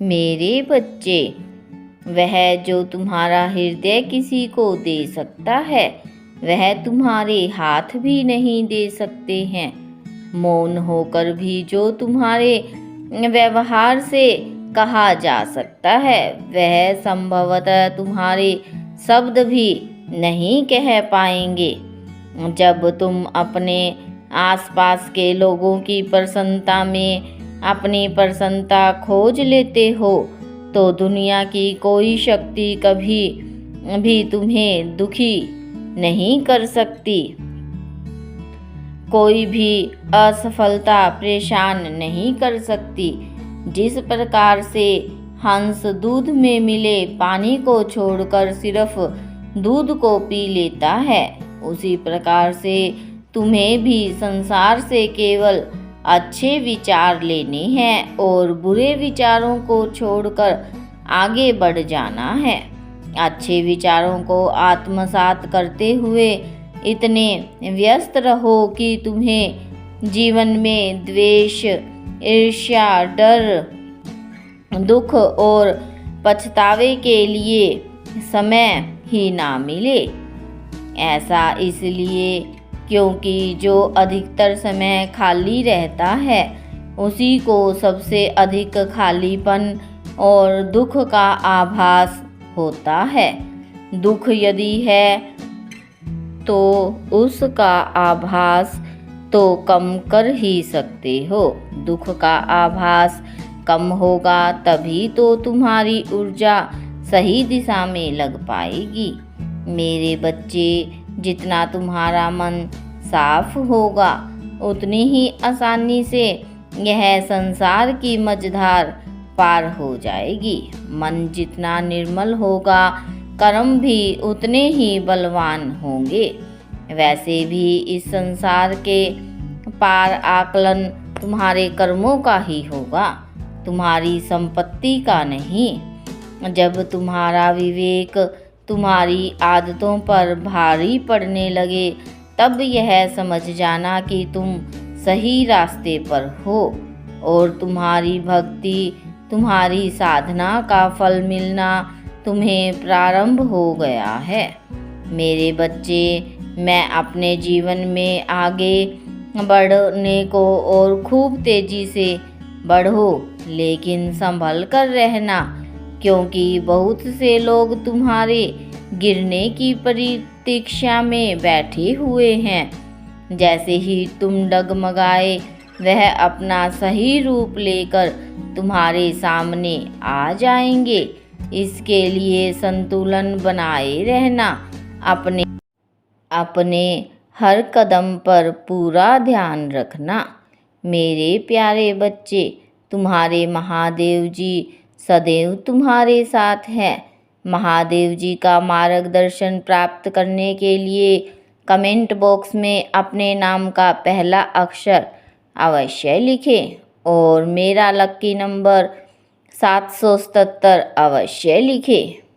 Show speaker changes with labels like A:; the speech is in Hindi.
A: मेरे बच्चे, वह जो तुम्हारा हृदय किसी को दे सकता है, वह तुम्हारे हाथ भी नहीं दे सकते हैं। मौन होकर भी जो तुम्हारे व्यवहार से कहा जा सकता है, वह संभवतः तुम्हारे शब्द भी नहीं कह पाएंगे। जब तुम अपने आसपास के लोगों की प्रसन्नता में अपनी प्रसन्नता खोज लेते हो, तो दुनिया की कोई शक्ति कभी भी तुम्हें दुखी नहीं कर सकती। कोई भी असफलता परेशान नहीं कर सकती। जिस प्रकार से हंस दूध में मिले पानी को छोड़कर सिर्फ दूध को पी लेता है, उसी प्रकार से तुम्हें भी संसार से केवल अच्छे विचार लेने हैं और बुरे विचारों को छोड़कर आगे बढ़ जाना है। अच्छे विचारों को आत्मसात करते हुए इतने व्यस्त रहो कि तुम्हें जीवन में द्वेष, ईर्ष्या, डर, दुख और पछतावे के लिए समय ही ना मिले। ऐसा इसलिए क्योंकि जो अधिकतर समय खाली रहता है, उसी को सबसे अधिक खालीपन और दुख का आभास होता है। दुख यदि है तो उसका आभास तो कम कर ही सकते हो। दुख का आभास कम होगा तभी तो तुम्हारी ऊर्जा सही दिशा में लग पाएगी। मेरे बच्चे, जितना तुम्हारा मन साफ होगा, उतनी ही आसानी से यह संसार की मझधार पार हो जाएगी। मन जितना निर्मल होगा, कर्म भी उतने ही बलवान होंगे। वैसे भी इस संसार के पार आकलन तुम्हारे कर्मों का ही होगा, तुम्हारी संपत्ति का नहीं। जब तुम्हारा विवेक तुम्हारी आदतों पर भारी पड़ने लगे, तब यह समझ जाना कि तुम सही रास्ते पर हो और तुम्हारी भक्ति, तुम्हारी साधना का फल मिलना तुम्हें प्रारंभ हो गया है। मेरे बच्चे, मैं अपने जीवन में आगे बढ़ने को और खूब तेजी से बढ़ो, लेकिन संभल कर रहना, क्योंकि बहुत से लोग तुम्हारे गिरने की प्रतीक्षा में बैठे हुए हैं। जैसे ही तुम डगमगाए, वह अपना सही रूप लेकर तुम्हारे सामने आ जाएंगे। इसके लिए संतुलन बनाए रहना, अपने हर कदम पर पूरा ध्यान रखना। मेरे प्यारे बच्चे, तुम्हारे महादेव जी सदैव तुम्हारे साथ हैं। महादेव जी का मार्गदर्शन प्राप्त करने के लिए कमेंट बॉक्स में अपने नाम का पहला अक्षर अवश्य लिखें और मेरा लकी नंबर 777 अवश्य लिखें।